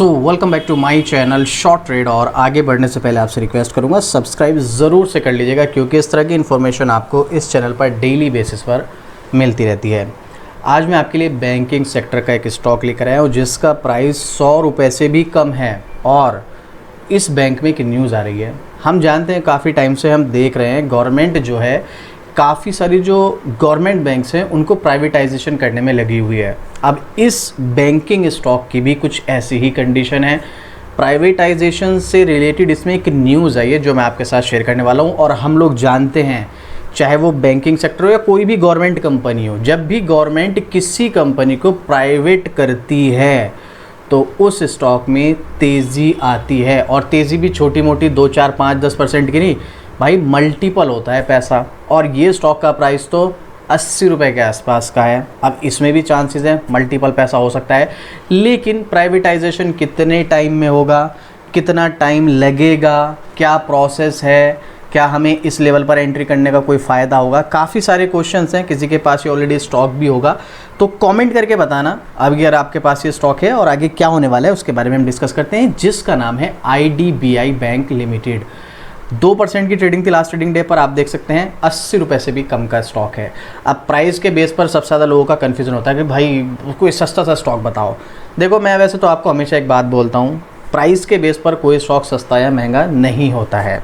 Welcome back to my channel short trade. और आगे बढ़ने से पहले आपसे रिक्वेस्ट करूंगा सब्सक्राइब ज़रूर से कर लीजिएगा, क्योंकि इस तरह की इन्फॉर्मेशन आपको इस चैनल पर डेली बेसिस पर मिलती रहती है। आज मैं आपके लिए बैंकिंग सेक्टर का एक स्टॉक लेकर आया हूँ जिसका प्राइस 100 रुपये से भी कम है। और इस बैंक में एक न्यूज़ आ रही है। हम जानते हैं काफ़ी टाइम से हम देख रहे हैं गवर्नमेंट जो है काफ़ी सारी जो गवर्नमेंट बैंक्स हैं उनको प्राइवेटाइजेशन करने में लगी हुई है। अब इस बैंकिंग स्टॉक की भी कुछ ऐसी ही कंडीशन है। प्राइवेटाइजेशन से रिलेटेड इसमें एक न्यूज़ आई है जो मैं आपके साथ शेयर करने वाला हूं। और हम लोग जानते हैं चाहे वो बैंकिंग सेक्टर हो या कोई भी गवर्नमेंट कंपनी हो, जब भी गवर्नमेंट किसी कंपनी को प्राइवेट करती है तो उस स्टॉक में तेज़ी आती है। और तेज़ी भी छोटी मोटी 2, 4, 5, 10% की नहीं भाई, मल्टीपल होता है पैसा। और ये स्टॉक का प्राइस तो 80 रुपये के आसपास का है। अब इसमें भी चांसेस हैं मल्टीपल पैसा हो सकता है, लेकिन प्राइवेटाइजेशन कितने टाइम में होगा, कितना टाइम लगेगा, क्या प्रोसेस है, क्या हमें इस लेवल पर एंट्री करने का कोई फ़ायदा होगा, काफ़ी सारे क्वेश्चंस हैं। किसी के पास ये ऑलरेडी स्टॉक भी होगा तो कमेंट करके बताना अगर आपके पास ये स्टॉक है। और आगे क्या होने वाला है उसके बारे में हम डिस्कस करते हैं, जिसका नाम है IDBI बैंक लिमिटेड। 2% की ट्रेडिंग थी लास्ट ट्रेडिंग डे पर। आप देख सकते हैं 80 रुपये से भी कम का स्टॉक है। अब प्राइस के बेस पर सबसे ज़्यादा लोगों का कन्फ्यूजन होता है कि भाई कोई सस्ता सा स्टॉक बताओ। देखो, मैं वैसे तो आपको हमेशा एक बात बोलता हूँ, प्राइस के बेस पर कोई स्टॉक सस्ता या महंगा नहीं होता है।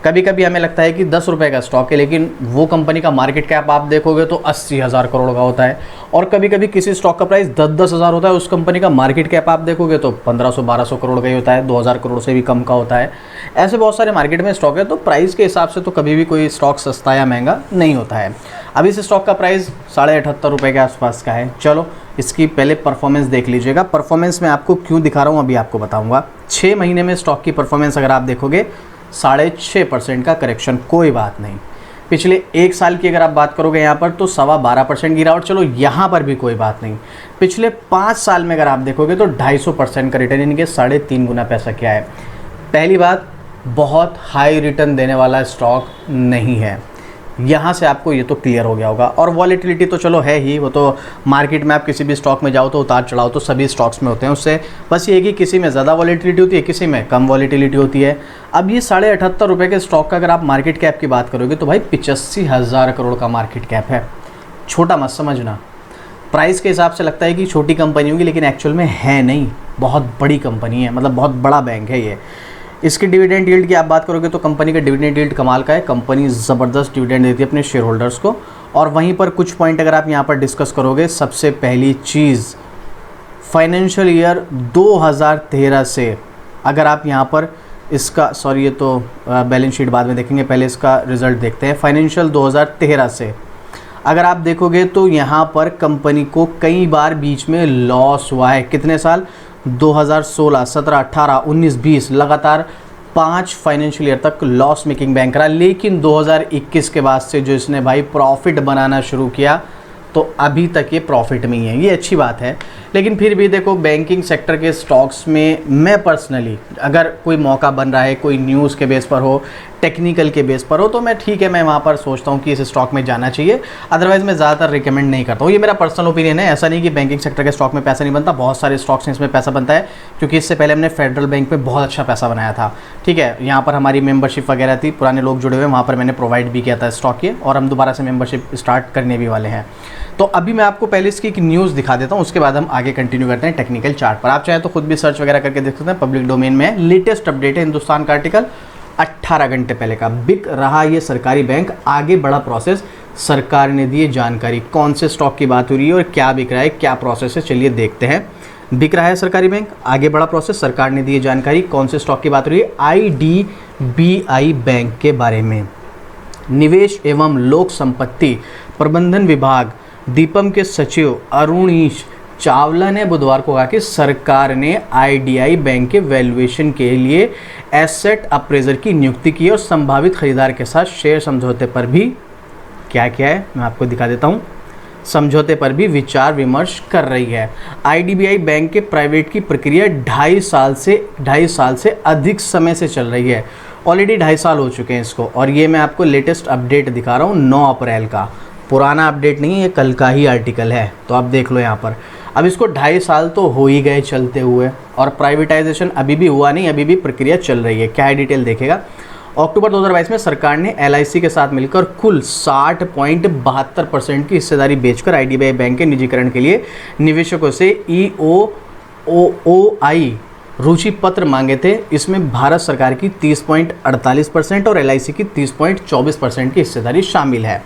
कभी कभी हमें लगता है कि 10 रुपये का स्टॉक है, लेकिन वो कंपनी का मार्केट कैप आप देखोगे तो 80,000 करोड़ का होता है। और कभी कभी किसी स्टॉक का प्राइस 10-10 हज़ार होता है, उस कंपनी का मार्केट कैप आप देखोगे तो 1500-1200 करोड़ का ही होता है, 2000 करोड़ से भी कम का होता है। ऐसे बहुत सारे मार्केट में स्टॉक है, तो प्राइस के हिसाब से तो कभी भी कोई स्टॉक सस्ता या महंगा नहीं होता है। अब इस स्टॉक का प्राइस 78.5 रुपये के आसपास का है। चलो इसकी पहले परफॉर्मेंस देख लीजिएगा। परफॉर्मेंस मैं आपको क्यों दिखा रहा हूँ अभी आपको बताऊँगा। 6 महीने में स्टॉक की परफॉर्मेंस अगर आप देखोगे 6.5% का करेक्शन, कोई बात नहीं। पिछले 1 साल की अगर आप बात करोगे यहाँ पर तो 12.25% गिरावट, चलो यहाँ पर भी कोई बात नहीं। पिछले 5 साल में अगर आप देखोगे तो 250% का रिटर्न, यानी कि 3.5 गुना पैसा क्या है। पहली बात, बहुत हाई रिटर्न देने वाला स्टॉक नहीं है, यहाँ से आपको ये तो क्लियर हो गया होगा। और वॉलेटिलिटी तो चलो है ही, वो तो मार्केट में आप किसी भी स्टॉक में जाओ तो उतार चढ़ाओ तो सभी स्टॉक्स में होते हैं। उससे बस ये कि किसी में ज़्यादा वॉलेटिलिटी होती है, किसी में कम वॉलेटिलिटी होती है। अब ये 78.5 रुपये के स्टॉक का अगर आप मार्केट कैप की बात करोगे तो भाई 85,000 करोड़ का मार्केट कैप है। छोटा मत समझना, प्राइस के हिसाब से लगता है कि छोटी कंपनी होगी, लेकिन एक्चुअल में है नहीं, बहुत बड़ी कंपनी है, मतलब बहुत बड़ा बैंक है ये। इसकी डिविडेंड यील्ड की आप बात करोगे तो कंपनी का डिविडेंड यील्ड कमाल का है। कंपनी ज़बरदस्त डिविडेंड देती है अपने शेयर होल्डर्स को। और वहीं पर कुछ पॉइंट अगर आप यहाँ पर डिस्कस करोगे, सबसे पहली चीज़ फाइनेंशियल ईयर 2013 से अगर आप यहाँ पर इसका ये तो बैलेंस शीट बाद में देखेंगे, पहले इसका रिजल्ट देखते हैं। फाइनेंशियल 2013 से अगर आप देखोगे तो यहाँ पर कंपनी को कई बार बीच में लॉस हुआ है। कितने साल? 2016, 17, 18, 19, 20 लगातार 5 फाइनेंशियल ईयर तक लॉस मेकिंग बैंक रहा। लेकिन 2021 के बाद से जो इसने भाई प्रॉफिट बनाना शुरू किया तो अभी तक ये प्रॉफिट में ही है, ये अच्छी बात है। लेकिन फिर भी देखो, बैंकिंग सेक्टर के स्टॉक्स में मैं पर्सनली अगर कोई मौका बन रहा है, कोई न्यूज़ के बेस पर हो, टेक्निकल के बेस पर हो, तो मैं ठीक है, मैं वहाँ पर सोचता हूँ कि इस स्टॉक में जाना चाहिए। अदरवाइज़ मैं ज़्यादातर रिकमेंड नहीं करता हूँ। ये मेरा पर्सनल ओपिनियन है, ऐसा नहीं कि बैंकिंग सेक्टर के स्टॉक में पैसा नहीं बनता, बहुत सारे स्टॉक्स हैं इसमें पैसा बनता है। क्योंकि इससे पहले हमने फेडरल बैंक में बहुत अच्छा पैसा बनाया था, ठीक है। यहाँ पर हमारी मेंबरशिप वगैरह थी, पुराने लोग जुड़े हुए, वहाँ पर मैंने प्रोवाइड भी किया था स्टॉक ये, और हम दोबारा से मेंबरशिप स्टार्ट करने भी वाले हैं। तो अभी मैं आपको पहले इसकी एक न्यूज़ दिखा देता हूँ, उसके बाद हम आगे कंटिन्यू करते हैं टेक्निकल चार्ट पर। आप चाहे तो खुद भी सर्च वगैरह करके देख सकते हैं, पब्लिक डोमेन में है। लेटेस्ट अपडेट है, हिंदुस्तान का आर्टिकल 18 घंटे पहले का। बिक रहा ये सरकारी बैंक, आगे बड़ा प्रोसेस, सरकार ने दी जानकारी। कौन से स्टॉक की बात हो रही है और क्या बिक रहा है, क्या प्रोसेस है, चलिए देखते हैं। बिक रहा है सरकारी बैंक, आगे बड़ा प्रोसेस, सरकार ने दी जानकारी। कौन से स्टॉक की बात हो रही है? IDBI बैंक के बारे में। निवेश एवं लोक संपत्ति प्रबंधन विभाग दीपम के सचिव अरुणीश चावला ने बुधवार को कहा कि सरकार ने IDBI बैंक के वैल्यूएशन के लिए एसेट अप्रेजर की नियुक्ति की और संभावित खरीदार के साथ शेयर समझौते पर भी क्या किया है मैं आपको दिखा देता हूँ। समझौते पर भी विचार विमर्श कर रही है। IDBI बैंक के प्राइवेट की प्रक्रिया 2.5 साल से अधिक समय से चल रही है। ऑलरेडी 2.5 साल हो चुके हैं इसको। और ये मैं आपको लेटेस्ट अपडेट दिखा रहा हूँ 9 अप्रैल का। पुराना अपडेट नहीं है, ये कल का ही आर्टिकल है, तो आप देख लो यहाँ पर। अब इसको 2.5 साल तो हो ही गए चलते हुए, और प्राइवेटाइजेशन अभी भी हुआ नहीं, अभी भी प्रक्रिया चल रही है। क्या है डिटेल देखेगा। अक्टूबर 2022 में सरकार ने LIC के साथ मिलकर कुल 60.72% की हिस्सेदारी बेचकर IDBI बैंक के निजीकरण के लिए निवेशकों से EOOI रुचि पत्र मांगे थे। इसमें भारत सरकार की 30.48% और LIC की 30.24% की हिस्सेदारी शामिल है।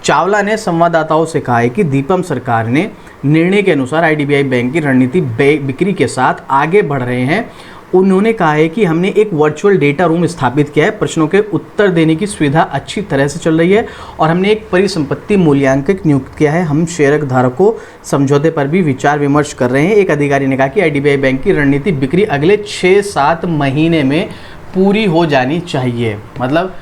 चावला ने संवाददाताओं से कहा है कि दीपम सरकार ने निर्णय के अनुसार IDBI बैंक की रणनीति बिक्री के साथ आगे बढ़ रहे हैं। उन्होंने कहा है कि हमने एक वर्चुअल डेटा रूम स्थापित किया है, प्रश्नों के उत्तर देने की सुविधा अच्छी तरह से चल रही है और हमने एक परिसंपत्ति मूल्यांकन नियुक्त किया है। हम शेयर धारकों समझौते पर भी विचार विमर्श कर रहे हैं। एक अधिकारी ने कहा कि IDBI बैंक की रणनीति बिक्री अगले 6-7 महीने में पूरी हो जानी चाहिए। मतलब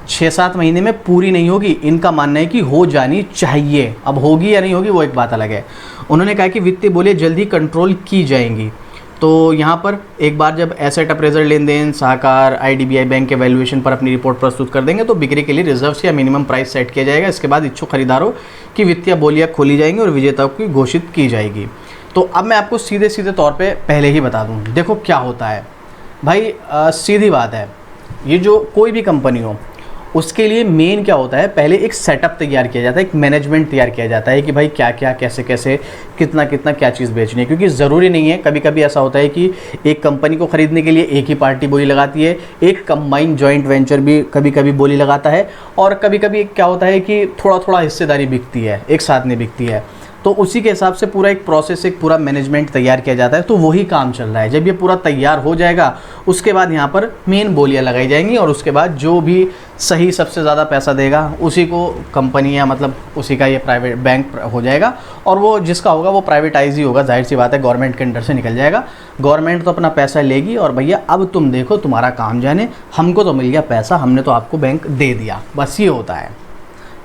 6-7 महीने में पूरी नहीं होगी, इनका मानना है कि हो जानी चाहिए। अब होगी या नहीं होगी वो एक बात अलग है। उन्होंने कहा कि वित्तीय बोलियां जल्द ही कंट्रोल की जाएंगी। तो यहाँ पर एक बार जब एसेट अप्रेजर लेन देन साकार IDBI बैंक के वैल्यूएशन पर अपनी रिपोर्ट प्रस्तुत कर देंगे तो बिक्री के लिए रिजर्व्स या मिनिमम प्राइस सेट किया जाएगा। इसके बाद इच्छुक खरीदारों की वित्तीय बोलियां खोली जाएंगी और विजेताओं की घोषित की जाएगी। तो अब मैं आपको सीधे सीधे तौर पे पहले ही बता दूँ, देखो क्या होता है भाई। सीधी बात है, ये जो कोई भी कंपनी हो उसके लिए मेन क्या होता है, पहले एक सेटअप तैयार किया जाता है, एक मैनेजमेंट तैयार किया जाता है कि भाई क्या क्या कैसे कैसे कितना कितना क्या चीज़ बेचनी है। क्योंकि ज़रूरी नहीं है, कभी कभी ऐसा होता है कि एक कंपनी को ख़रीदने के लिए एक ही पार्टी बोली लगाती है, एक कंबाइंड जॉइंट वेंचर भी कभी कभी बोली लगाता है, और कभी कभी क्या होता है कि थोड़ा थोड़ा हिस्सेदारी बिकती है, एक साथ नहीं बिकती है। तो उसी के हिसाब से पूरा एक प्रोसेस, एक पूरा मैनेजमेंट तैयार किया जाता है। तो वही काम चल रहा है। जब ये पूरा तैयार हो जाएगा उसके बाद यहाँ पर मेन बोलियां लगाई जाएंगी और उसके बाद जो भी सही सबसे ज़्यादा पैसा देगा उसी को कंपनी या मतलब उसी का ये प्राइवेट बैंक हो जाएगा, और वो जिसका होगा वो प्राइवेटाइज ही होगा। जाहिर सी बात है, गवर्नमेंट के अंडर से निकल जाएगा। गवर्नमेंट तो अपना पैसा लेगी और भैया अब तुम देखो तुम्हारा काम जाने, हमको तो मिल गया पैसा, हमने तो आपको बैंक दे दिया, बस ये होता है।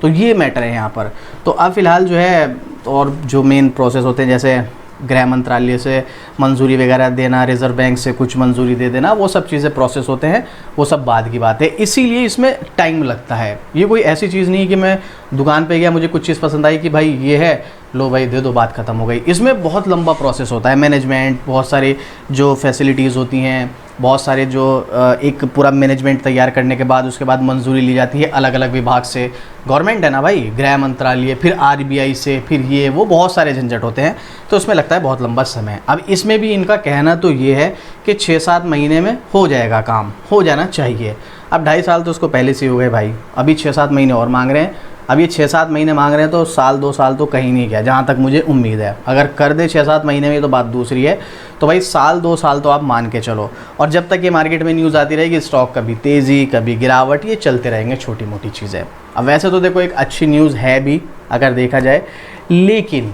तो ये मैटर है यहाँ पर। तो अब फ़िलहाल जो है, और जो मेन प्रोसेस होते हैं जैसे गृह मंत्रालय से मंजूरी वगैरह देना, रिजर्व बैंक से कुछ मंजूरी दे देना, वो सब चीज़ें प्रोसेस होते हैं, वो सब बाद की बात है। इसीलिए इसमें टाइम लगता है। ये कोई ऐसी चीज़ नहीं कि मैं दुकान पे गया, मुझे कुछ चीज़ पसंद आई कि भाई ये है, लो भाई दे दो, बात ख़त्म हो गई। इसमें बहुत लंबा प्रोसेस होता है, मैनेजमेंट, बहुत सारी जो फैसिलिटीज़ होती हैं, बहुत सारे जो एक पूरा मैनेजमेंट तैयार करने के बाद उसके बाद मंजूरी ली जाती है अलग अलग विभाग से। गवर्नमेंट है ना भाई, गृह मंत्रालय, फिर RBI से, फिर ये वो बहुत सारे झंझट होते हैं, तो उसमें लगता है बहुत लंबा समय। अब इसमें भी इनका कहना तो ये है कि 6-7 महीने में हो जाएगा, काम हो जाना चाहिए। अब 2.5 साल तो उसको पहले से हो गए भाई, अभी 6-7 महीने और मांग रहे हैं। अब ये 6-7 महीने मांग रहे हैं तो 1-2 साल तो कहीं नहीं गया, जहाँ तक मुझे उम्मीद है। अगर कर दे 6-7 महीने में तो बात दूसरी है, तो भाई 1-2 साल तो आप मान के चलो। और जब तक ये मार्केट में न्यूज़ आती रहेगी, स्टॉक कभी तेज़ी कभी गिरावट, ये चलते रहेंगे, छोटी मोटी चीज़ें। अब वैसे तो देखो एक अच्छी न्यूज़ है भी अगर देखा जाए, लेकिन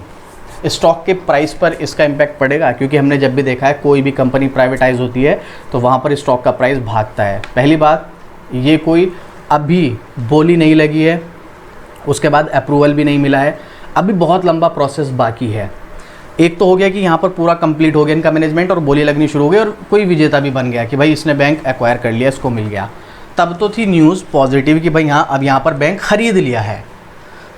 स्टॉक के प्राइस पर इसका इम्पैक्ट पड़ेगा। क्योंकि हमने जब भी देखा है कोई भी कंपनी प्राइवेटाइज होती है तो वहाँ पर स्टॉक का प्राइस भागता है। पहली बात, ये कोई अभी बोली नहीं लगी है, उसके बाद अप्रूवल भी नहीं मिला है, अभी बहुत लंबा प्रोसेस बाकी है। एक तो हो गया कि यहाँ पर पूरा कंप्लीट हो गया इनका मैनेजमेंट और बोली लगनी शुरू हो गई और कोई विजेता भी बन गया कि भाई इसने बैंक एक्वायर कर लिया, इसको मिल गया। तब तो थी न्यूज़ पॉजिटिव कि भाई हाँ अब यहाँ पर बैंक खरीद लिया है,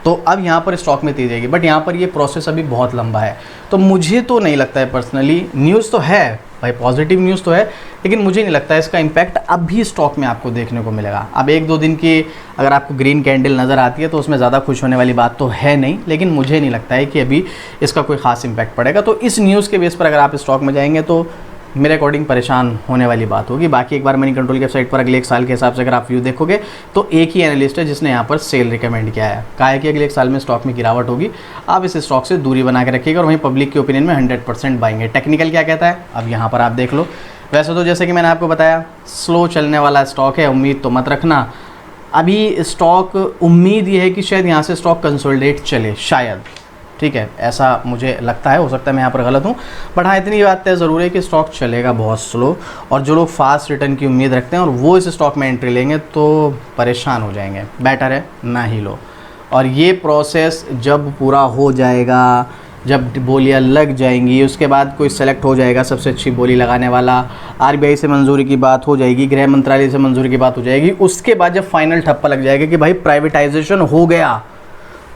तो अब यहाँ पर स्टॉक में तेज़ी आएगी। बट यहाँ पर ये प्रोसेस अभी बहुत लंबा है, तो मुझे तो नहीं लगता है पर्सनली, न्यूज़ तो है भाई, पॉजिटिव न्यूज़ तो है, लेकिन मुझे नहीं लगता है इसका इम्पैक्ट अभी स्टॉक में आपको देखने को मिलेगा। अब 1-2 दिन की अगर आपको ग्रीन कैंडल नज़र आती है तो उसमें ज़्यादा खुश होने वाली बात तो है नहीं, लेकिन मुझे नहीं लगता है कि अभी इसका कोई ख़ास इम्पैक्ट पड़ेगा। तो इस न्यूज़ के बेस पर अगर आप स्टॉक में जाएंगे तो मेरे अकॉर्डिंग परेशान होने वाली बात होगी। बाकी एक बार मनी कंट्रोल की वेबसाइट पर अगले 1 साल के हिसाब से अगर आप व्यू देखोगे तो एक ही एनालिस्ट है जिसने यहाँ पर सेल रिकमेंड किया है, कहा है कि अगले 1 साल में स्टॉक में गिरावट होगी, आप इस स्टॉक से दूरी बना के रखिएगा और वहीं पब्लिक के ओपिनियन में 100% बाइंग है। टेक्निकल क्या कहता है अब यहाँ पर आप देख लो। वैसे तो जैसे कि मैंने आपको बताया स्लो चलने वाला स्टॉक है, उम्मीद तो मत रखना। अभी स्टॉक उम्मीद ये है कि शायद यहाँ से स्टॉक कंसोलिडेट चले, शायद, ठीक है, ऐसा मुझे लगता है, हो सकता है मैं यहाँ पर गलत हूँ। बट हाँ इतनी बात तय ज़रूर है कि स्टॉक चलेगा बहुत स्लो, और जो लोग फास्ट रिटर्न की उम्मीद रखते हैं और वो इस स्टॉक में एंट्री लेंगे तो परेशान हो जाएंगे, बेटर है ना ही लो। और ये प्रोसेस जब पूरा हो जाएगा, जब बोलियाँ लग जाएंगी, उसके बाद कोई सेलेक्ट हो जाएगा सबसे अच्छी बोली लगाने वाला, RBI से मंजूरी की बात हो जाएगी, गृह मंत्रालय से मंजूरी की बात हो जाएगी, उसके बाद जब फाइनल ठप्पा लग जाएगा कि भाई प्राइवेटाइजेशन हो गया,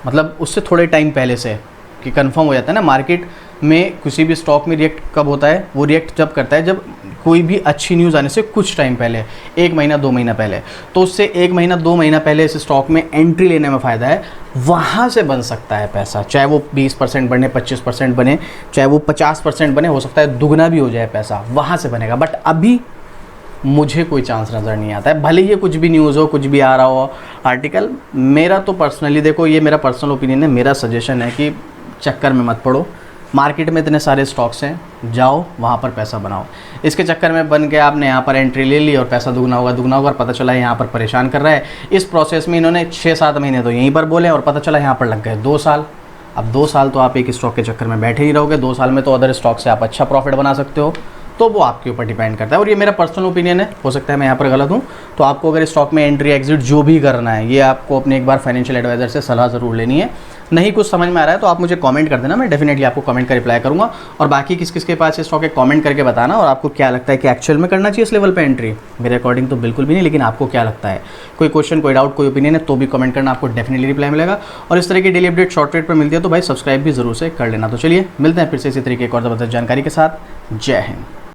मतलब उससे थोड़े टाइम पहले से कि कंफर्म हो जाता है ना। मार्केट में किसी भी स्टॉक में रिएक्ट कब होता है, वो रिएक्ट जब करता है जब कोई भी अच्छी न्यूज़ आने से कुछ टाइम पहले, 1 महीना 2 महीना पहले। तो उससे 1 महीना 2 महीना पहले इस स्टॉक में एंट्री लेने में फ़ायदा है, वहाँ से बन सकता है पैसा। चाहे वो 20% बने, 25% बने, चाहे वो 50% बने, हो सकता है दुगना भी हो जाए पैसा, वहाँ से बनेगा। बट अभी मुझे कोई चांस नज़र नहीं आता है, भले ये कुछ भी न्यूज़ हो, कुछ भी आ रहा हो आर्टिकल। मेरा तो पर्सनली, देखो ये मेरा पर्सनल ओपिनियन है, मेरा सजेशन है कि चक्कर में मत पड़ो। मार्केट में इतने सारे स्टॉक्स हैं, जाओ वहाँ पर पैसा बनाओ। इसके चक्कर में बन के आपने यहाँ पर एंट्री ले ली और पैसा दुगना होगा और पता चला यहाँ पर परेशान कर रहा है। इस प्रोसेस में इन्होंने 6-7 महीने तो यहीं पर बोले और पता चला यहाँ पर लग गए 2 साल। अब 2 साल तो आप एक स्टॉक के चक्कर में बैठे ही रहोगे। 2 साल में तो अदर स्टॉक से आप अच्छा प्रॉफिट बना सकते हो, तो वो आपके ऊपर डिपेंड करता है। और ये मेरा पर्सनल ओपिनियन है, हो सकता है मैं यहाँ पर गलत हूँ। तो आपको अगर स्टॉक में एंट्री एग्जिट जो भी करना है, ये आपको अपने एक बार फाइनेंशियल एडवाइजर से सलाह ज़रूर लेनी है। नहीं कुछ समझ में आ रहा है तो आप मुझे कमेंट कर देना, मैं डेफिनेटली आपको कमेंट का रिप्लाई करूँगा। और बाकी किस किस के पास ये स्टॉक है कमेंट करके बताना, और आपको क्या लगता है कि एक्चुअल में करना चाहिए इस लेवल पे एंट्री। मेरे अकॉर्डिंग तो बिल्कुल भी नहीं, लेकिन आपको क्या लगता है? कोई क्वेश्चन, कोई डाउट, कोई ओपिनियन है तो भी कमेंट करना, आपको डेफिनेटली रिप्लाई मिलेगा। और इस तरह की डेली अपडेट शॉर्ट ट्रेड पर मिलती है तो भाई सब्सक्राइब भी जरूर से कर लेना। तो चलिए मिलते हैं फिर से इसी तरीके एक और ज़बरदस्त जानकारी के साथ। जय हिंद।